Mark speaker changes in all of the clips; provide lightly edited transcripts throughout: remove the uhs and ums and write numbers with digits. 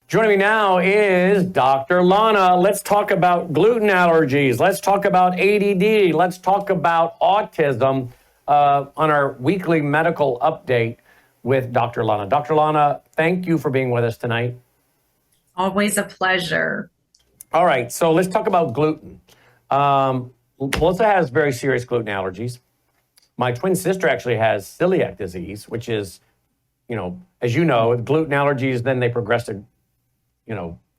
Speaker 1: Joining me now is Dr. Lana. Let's talk about gluten allergies. Let's talk about ADD. Let's talk about autism on our weekly medical update with Dr. Lana. Dr. Lana, thank you for being with us tonight.
Speaker 2: Always a pleasure.
Speaker 1: All right, so let's talk about gluten. Melissa has very serious gluten allergies. My twin sister actually has celiac disease, which is, as you know, gluten allergies, then they progress to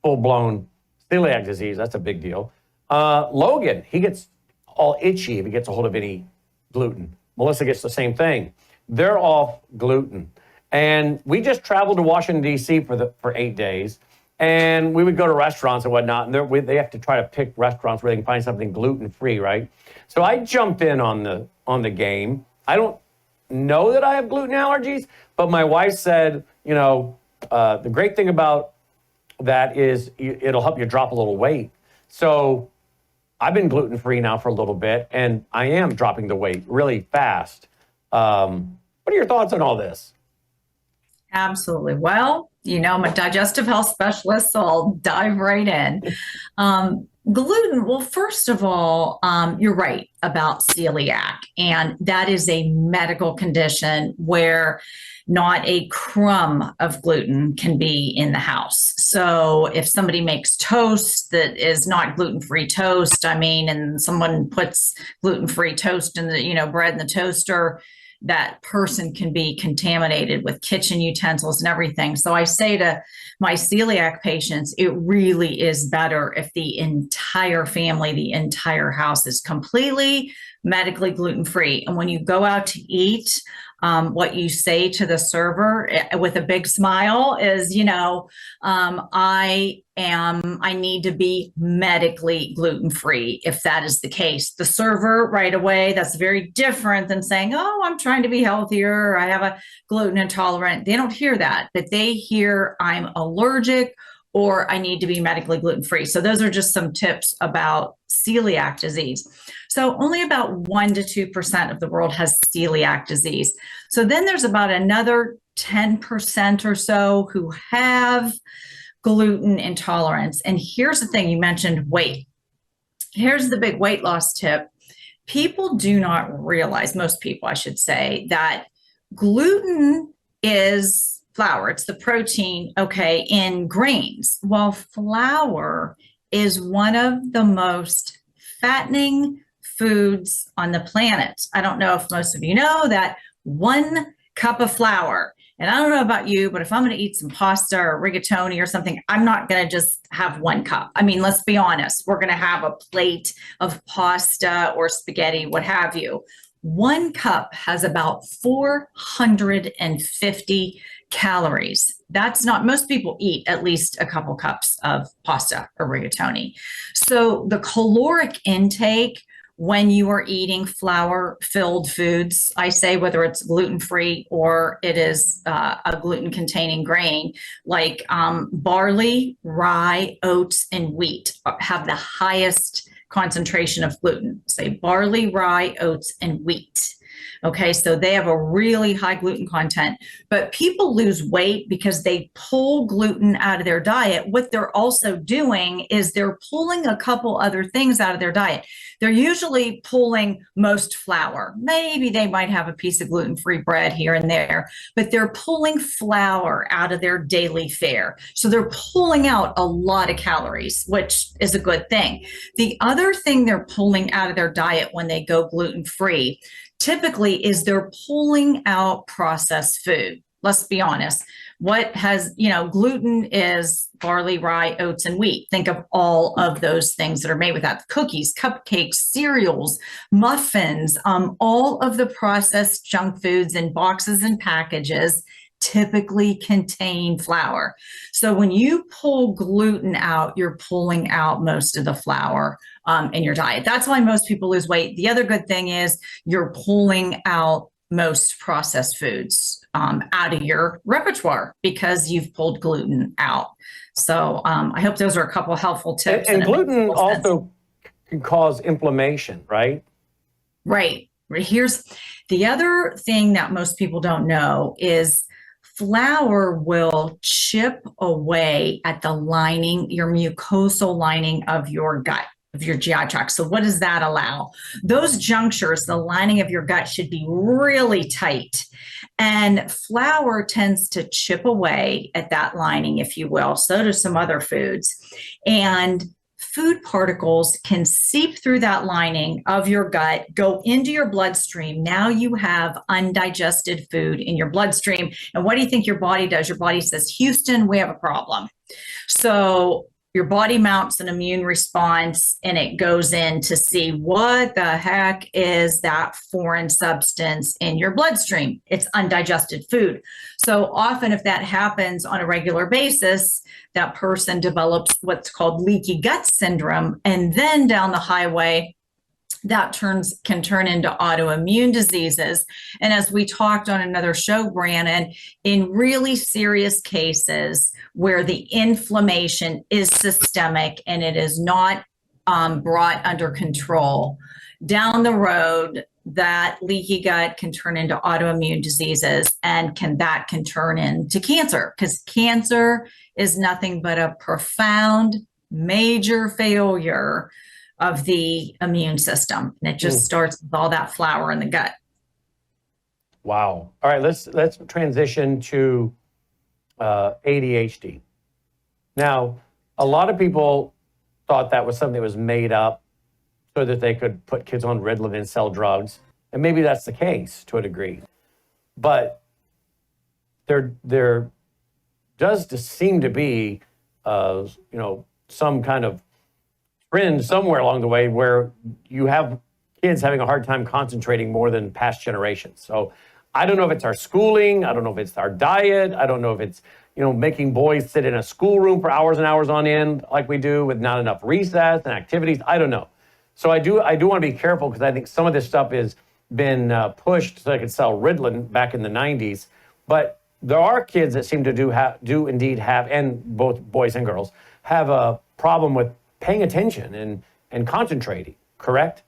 Speaker 1: full-blown celiac disease. That's a big deal. Logan, he gets all itchy if he gets a hold of any gluten. Melissa gets the same thing. They're off gluten. And we just traveled to Washington, D.C. for 8 days. And we would go to restaurants and whatnot. And they have to try to pick restaurants where they can find something gluten-free, right? So I jumped in on the game. I don't know that I have gluten allergies, but my wife said, the great thing about that is it'll help you drop a little weight. So I've been gluten-free now for a little bit, and I am dropping the weight really fast. What are your thoughts on all this?
Speaker 2: Absolutely. Well, I'm a digestive health specialist, so I'll dive right in. Gluten, well, first of all, you're right about celiac, and that is a medical condition where not a crumb of gluten can be in the house. So if somebody makes toast that is not gluten-free toast, and someone puts gluten-free toast in the, bread in the toaster, that person can be contaminated with kitchen utensils and everything. So I say to my celiac patients, it really is better if the entire family, the entire house is completely medically gluten-free. And when you go out to eat, what you say to the server with a big smile is, I need to be medically gluten-free. If that is the case, the server right away, that's very different than saying, oh, I'm trying to be healthier, or I have a gluten intolerant. They don't hear that, but they hear I'm allergic or I need to be medically gluten-free. So those are just some tips about celiac disease. So only about 1 to 2% of the world has celiac disease. So then there's about another 10% or so who have gluten intolerance. And here's the thing, you mentioned weight. Here's the big weight loss tip. People do not realize, most people I should say, that gluten is flour. It's the protein, in grains. While flour is one of the most fattening foods on the planet. I don't know if most of you know that 1 cup of flour, and I don't know about you, but if I'm going to eat some pasta or rigatoni or something, I'm not going to just have 1 cup. Let's be honest. We're going to have a plate of pasta or spaghetti, what have you. 1 cup has about 450 calories. That's not, most people eat at least a couple cups of pasta or rigatoni. So the caloric intake when you are eating flour-filled foods, I say whether it's gluten-free or it is a gluten-containing grain, like barley, rye, oats, and wheat have the highest concentration of gluten. Say barley, rye, oats, and wheat. Okay, so they have a really high gluten content, but people lose weight because they pull gluten out of their diet. What they're also doing is they're pulling a couple other things out of their diet. They're usually pulling most flour. Maybe they might have a piece of gluten-free bread here and there, but they're pulling flour out of their daily fare. So they're pulling out a lot of calories, which is a good thing. The other thing they're pulling out of their diet when they go gluten-free typically is they're pulling out processed food. Let's be honest. What has, gluten is barley, rye, oats, and wheat. Think of all of those things that are made with that. Cookies, cupcakes, cereals, muffins, all of the processed junk foods in boxes and packages typically contain flour. So when you pull gluten out, you're pulling out most of the flour in your diet. That's why most people lose weight. The other good thing is you're pulling out most processed foods out of your repertoire because you've pulled gluten out. So I hope those are a couple of helpful tips.
Speaker 1: And gluten also can cause inflammation, right?
Speaker 2: Right. Here's the other thing that most people don't know is flour will chip away at the lining, your mucosal lining of your gut, of your GI tract. So what does that allow? Those junctures, the lining of your gut should be really tight. And flour tends to chip away at that lining, if you will. So do some other foods. And food particles can seep through that lining of your gut, go into your bloodstream. Now you have undigested food in your bloodstream. And what do you think your body does? Your body says, Houston, we have a problem. So your body mounts an immune response and it goes in to see what the heck is that foreign substance in your bloodstream. It's undigested food. So often if that happens on a regular basis, that person develops what's called leaky gut syndrome. And then down the highway, that can turn into autoimmune diseases. And as we talked on another show, Brandon, in really serious cases where the inflammation is systemic and it is not brought under control, down the road, that leaky gut can turn into autoimmune diseases and that can turn into cancer, because cancer is nothing but a profound, major failure of the immune system. And it just starts with all that flour in the gut.
Speaker 1: Wow. All right, let's transition to ADHD. Now, a lot of people thought that was something that was made up so that they could put kids on Ritalin and sell drugs. And maybe that's the case to a degree. But there does seem to be, some kind of trend somewhere along the way where you have kids having a hard time concentrating more than past generations. So I don't know if it's our schooling, I don't know if it's our diet, I don't know if it's, making boys sit in a schoolroom for hours and hours on end like we do with not enough recess and activities. I don't know. So I do want to be careful, because I think some of this stuff has been pushed so they could sell Ritalin back in the 90s. But there are kids that seem to do indeed have, and both boys and girls, have a problem with paying attention and concentrating, correct?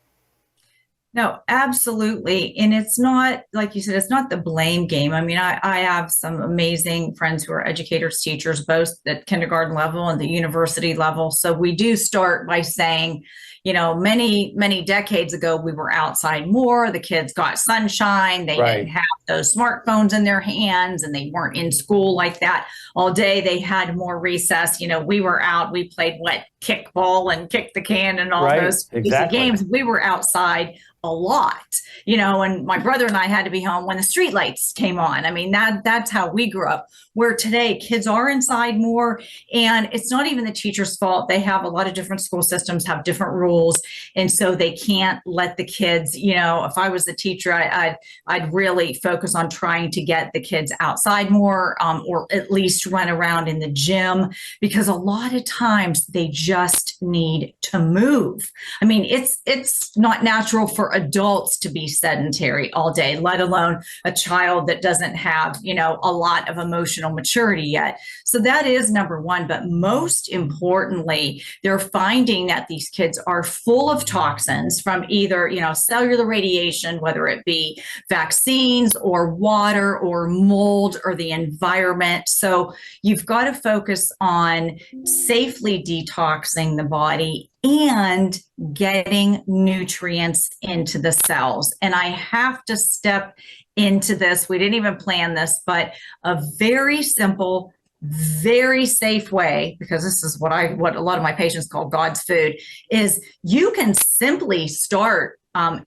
Speaker 2: No, absolutely. And it's not, like you said, it's not the blame game. I mean, I have some amazing friends who are educators, teachers, both at kindergarten level and the university level. So we do start by saying, many, many decades ago, we were outside more. The kids got sunshine. They didn't have those smartphones in their hands, and they weren't in school like that all day. They had more recess. We were out. We played kickball and kick the can and all those games. We were outside a lot, and my brother and I had to be home when the street lights came on. I mean, that's how we grew up. Where today kids are inside more, and it's not even the teacher's fault. They have a lot of different school systems have different rules, and so they can't let the kids, if I was the teacher, I'd really focus on trying to get the kids outside more, or at least run around in the gym, because a lot of times they just need to move. I mean, it's not natural for adults to be sedentary all day, let alone a child that doesn't have, a lot of emotional maturity yet. So that is number one. But most importantly, they're finding that these kids are full of toxins from either, cellular radiation, whether it be vaccines or water or mold or the environment. So you've got to focus on safely detoxing the body and getting nutrients into the cells. And I have to step into this. We didn't even plan this, but a very simple, very safe way, because this is what a lot of my patients call God's food, is you can simply start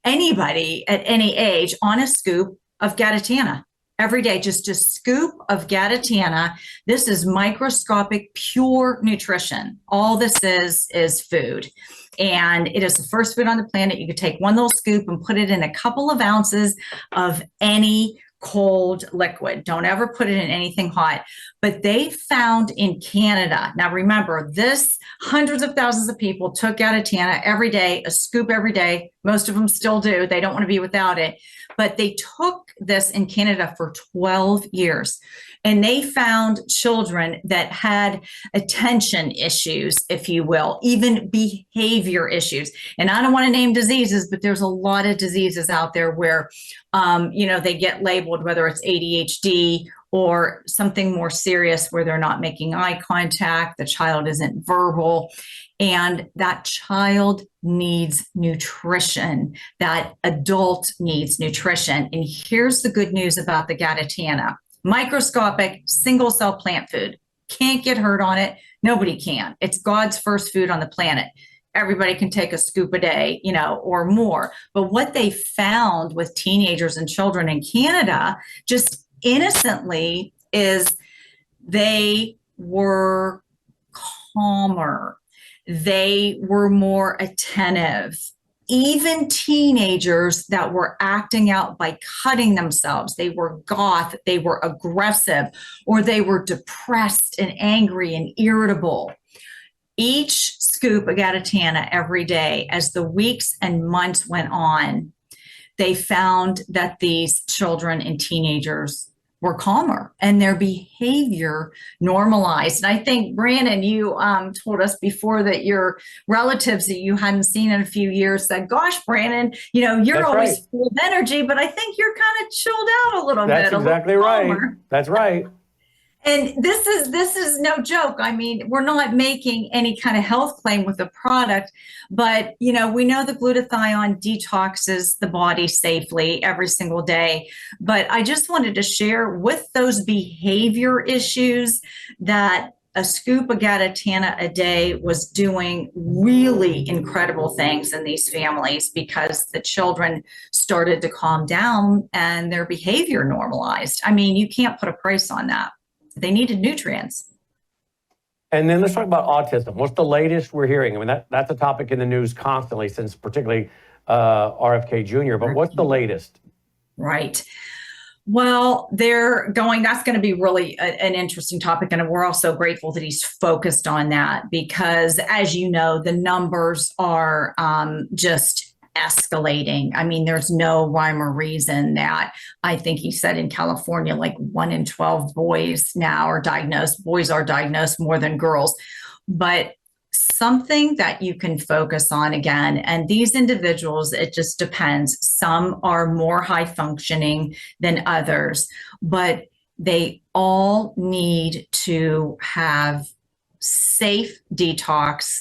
Speaker 2: anybody at any age on a scoop of Gatatana. Every day, just a scoop of Gatatana. This is microscopic, pure nutrition. All this is food. And it is the first food on the planet. You could take one little scoop and put it in a couple of ounces of any cold liquid. Don't ever put it in anything hot. But they found in Canada, now remember, hundreds of thousands of people took Gatatana every day, a scoop every day. Most of them still do. They don't want to be without it. But they took this in Canada for 12 years. And they found children that had attention issues, if you will, even behavior issues. And I don't want to name diseases, but there's a lot of diseases out there where, they get labeled, whether it's ADHD or something more serious where they're not making eye contact, the child isn't verbal, and that child needs nutrition. That adult needs nutrition. And here's the good news about the Gatatana. Microscopic, single cell plant food. Can't get hurt on it. Nobody can. It's God's first food on the planet. Everybody can take a scoop a day, or more. But what they found with teenagers and children in Canada, just innocently, is they were calmer. They were more attentive. Even teenagers that were acting out by cutting themselves, they were goth, they were aggressive, or they were depressed and angry and irritable. Each scoop of Gatatana every day, as the weeks and months went on, they found that these children and teenagers were calmer and their behavior normalized. And I think, Brandon, you told us before that your relatives that you hadn't seen in a few years said, gosh, Brandon, you're
Speaker 1: That's
Speaker 2: always
Speaker 1: right.
Speaker 2: full of energy, but I think you're kind of chilled out a little
Speaker 1: That's
Speaker 2: bit.
Speaker 1: exactly right. That's right.
Speaker 2: And this is no joke. I mean, we're not making any kind of health claim with the product, but we know the glutathione detoxes the body safely every single day. But I just wanted to share with those behavior issues that a scoop of Gatatana a day was doing really incredible things in these families, because the children started to calm down and their behavior normalized. I mean, you can't put a price on that. They needed nutrients.
Speaker 1: And then let's talk about autism. What's the latest we're hearing? I mean, that's a topic in the news constantly since particularly RFK Jr., but what's the latest?
Speaker 2: Right. Well, that's going to be really an interesting topic. And we're also grateful that he's focused on that, because as you know, the numbers are just escalating. I mean, there's no rhyme or reason that I think he said in California, like 1 in 12 boys now are diagnosed. Boys are diagnosed more than girls. But something that you can focus on again, and these individuals, it just depends. Some are more high functioning than others, but they all need to have safe detox,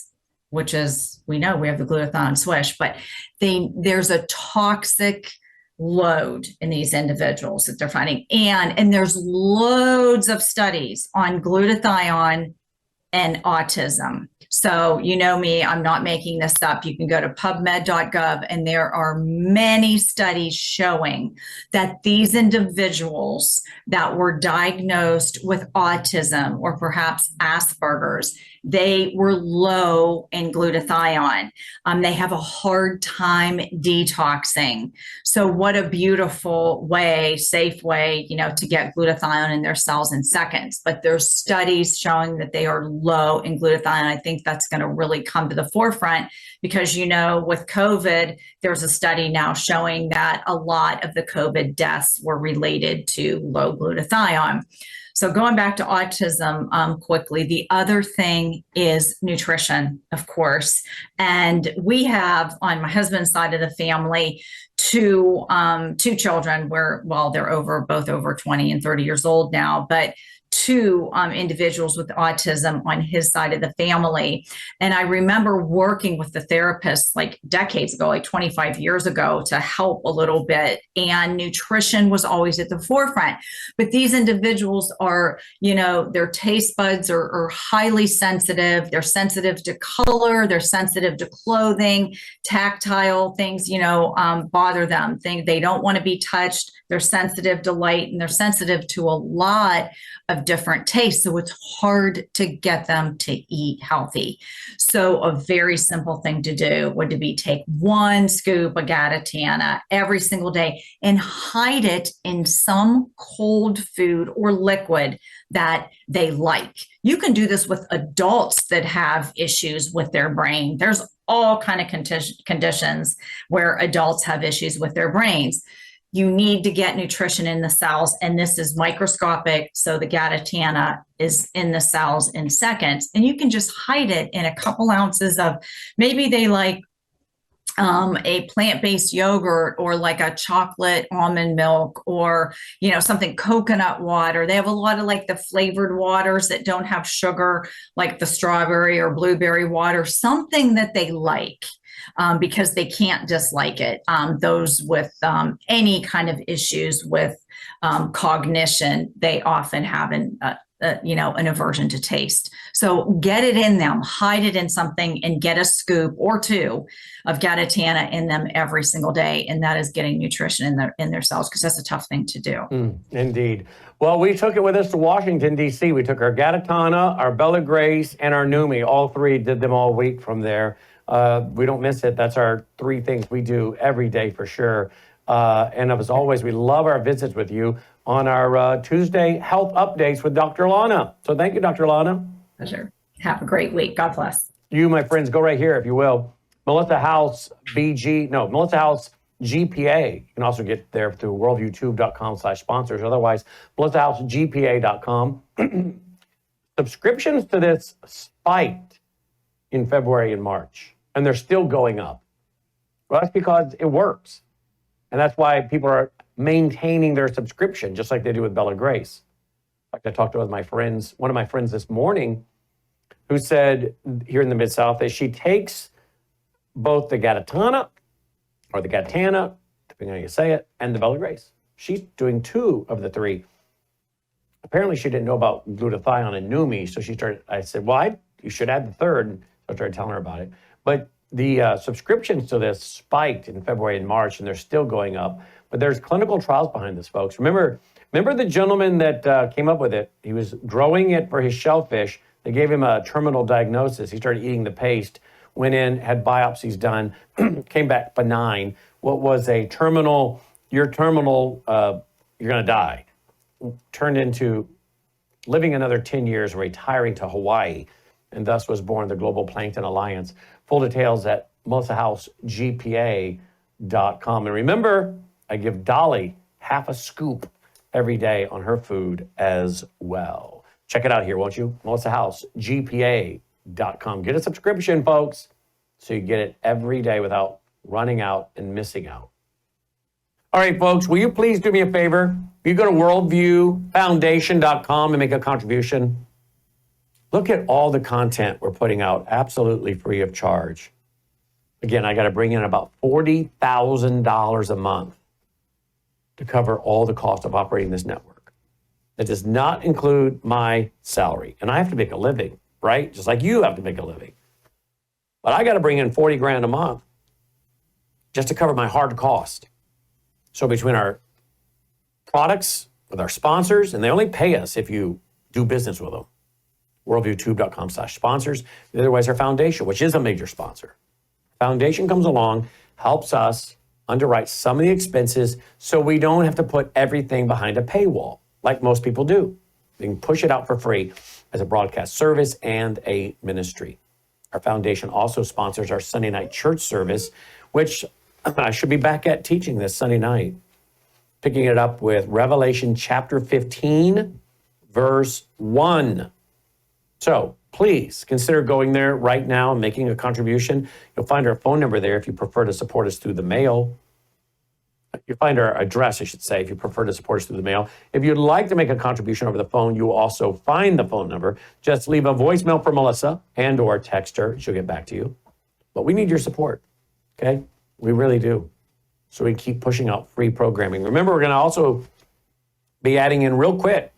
Speaker 2: which is, we know we have the glutathione swish, but there's a toxic load in these individuals that they're finding. And there's loads of studies on glutathione and autism. So you know me, I'm not making this up. You can go to pubmed.gov, and there are many studies showing that these individuals that were diagnosed with autism or perhaps Asperger's, they were low in glutathione. They have a hard time detoxing. So what a beautiful way, safe way, to get glutathione in their cells in seconds. But there's studies showing that they are low in glutathione. I think that's going to really come to the forefront because, with COVID, there's a study now showing that a lot of the COVID deaths were related to low glutathione. So going back to autism quickly, the other thing is nutrition, of course. And we have, on my husband's side of the family, two children they're both over 20 and 30 years old now, but two individuals with autism on his side of the family. And I remember working with the therapist like decades ago, like 25 years ago, to help a little bit. And nutrition was always at the forefront. But these individuals are, their taste buds are highly sensitive. They're sensitive to color. They're sensitive to clothing, tactile things, bother them. They don't want to be touched. They're sensitive to light, and they're sensitive to a lot of different tastes. So it's hard to get them to eat healthy. So a very simple thing to do would be take 1 scoop of Gatatana every single day and hide it in some cold food or liquid that they like. You can do this with adults that have issues with their brain. There's all kind of conditions where adults have issues with their brains. You need to get nutrition in the cells, and this is microscopic, so the Gatatana is in the cells in seconds, and you can just hide it in a couple ounces of, maybe they like a plant-based yogurt or like a chocolate almond milk or, something coconut water. They have a lot of like the flavored waters that don't have sugar, like the strawberry or blueberry water, something that they like. Because they can't dislike it. Those with any kind of issues with cognition, they often have an aversion to taste. So get it in them, hide it in something, and get a scoop or two of Gatatana in them every single day. And that is getting nutrition in their cells, because that's a tough thing to do.
Speaker 1: Indeed. Well, we took it with us to Washington, D.C. We took our Gatatana, our Bella Grace, and our Numi. All three, did them all week from there. We don't miss it. That's our three things we do every day for sure. And as always, we love our visits with you on our Tuesday health updates with Dr. Lana. So thank you, Dr. Lana.
Speaker 2: Pleasure. Have a great week. God bless.
Speaker 1: You, my friends, go right here if you will. Melissa House Melissa House GPA. You can also get there through worldviewtube.com/sponsors. Otherwise, melissahousegpa.com. Subscriptions to this spiked in February and March, and they're still going up. Well, that's because it works. And that's why people are maintaining their subscription, just like they do with Bella Grace. In fact, I talked to one of my friends this morning, who said here in the Mid-South that she takes both the Gatatana, or the Gatana, depending on how you say it, and the Bella Grace. She's doing 2 of the 3. Apparently, she didn't know about glutathione and Numi, so I said, well, you should add the 3rd. So I started telling her about it. But the subscriptions to this spiked in February and March, and they're still going up. But there's clinical trials behind this, folks. Remember the gentleman that came up with it? He was growing it for his shellfish. They gave him a terminal diagnosis. He started eating the paste, went in, had biopsies done, came back benign. What was a terminal, you're going to die, turned into living another 10 years, retiring to Hawaii, and thus was born the Global Plankton Alliance. Full details at melissahousegpa.com. And remember, I give Dolly half a scoop every day on her food as well. Check it out here, won't you? melissahousegpa.com. Get a subscription, folks, so you get it every day without running out and missing out. All right, folks, will you please do me a favor? You go to worldviewfoundation.com and make a contribution. Look at all the content we're putting out absolutely free of charge. Again, I got to bring in about $40,000 a month to cover all the cost of operating this network. That does not include my salary. And I have to make a living, right? Just like you have to make a living. But I got to bring in $40,000 a month just to cover my hard cost. So between our products, with our sponsors, and they only pay us if you do business with them, worldviewtube.com/sponsors. Otherwise, our foundation, which is a major sponsor. Foundation comes along, helps us underwrite some of the expenses so we don't have to put everything behind a paywall like most people do. We can push it out for free as a broadcast service and a ministry. Our foundation also sponsors our Sunday night church service, which I should be back at teaching this Sunday night, picking it up with Revelation chapter 15, verse 1. So please consider going there right now and making a contribution. You'll find our phone number there if you prefer to support us through the mail. You'll find our address, I should say, if you prefer to support us through the mail. If you'd like to make a contribution over the phone, you will also find the phone number. Just leave a voicemail for Melissa and or text her. She'll get back to you. But we need your support, okay? We really do. So we can keep pushing out free programming. Remember, we're going to also be adding in real quick,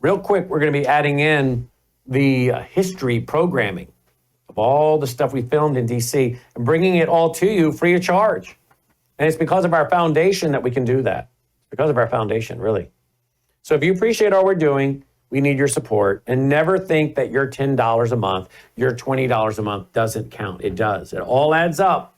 Speaker 1: we're going to be adding in the history programming of all the stuff we filmed in DC and bringing it all to you free of charge. And it's because of our foundation that we can do that. It's because of our foundation, really. So if you appreciate all we're doing, we need your support. And never think that your $10 a month, your $20 a month doesn't count. It does. It all adds up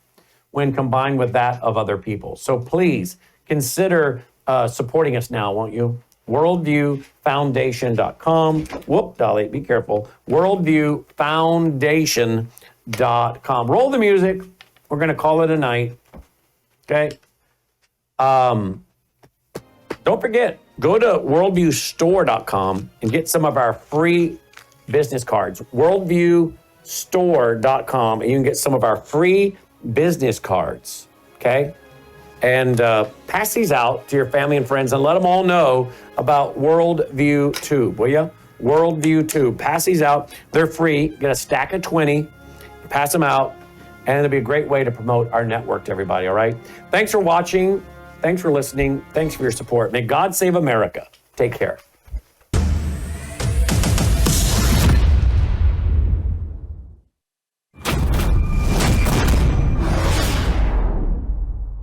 Speaker 1: when combined with that of other people. So please consider supporting us now, won't you? WorldviewFoundation.com. Whoop, Dolly, be careful. WorldviewFoundation.com. Roll the music. We're going to call it a night. Okay? Don't forget, go to worldviewstore.com and get some of our free business cards. Worldviewstore.com, and you can get some of our free business cards, okay? And pass these out to your family and friends and let them all know about WorldviewTube, will you? WorldviewTube. Pass these out. They're free. Get a stack of 20, pass them out, and it'll be a great way to promote our network to everybody, all right? Thanks for watching. Thanks for listening. Thanks for your support. May God save America. Take care.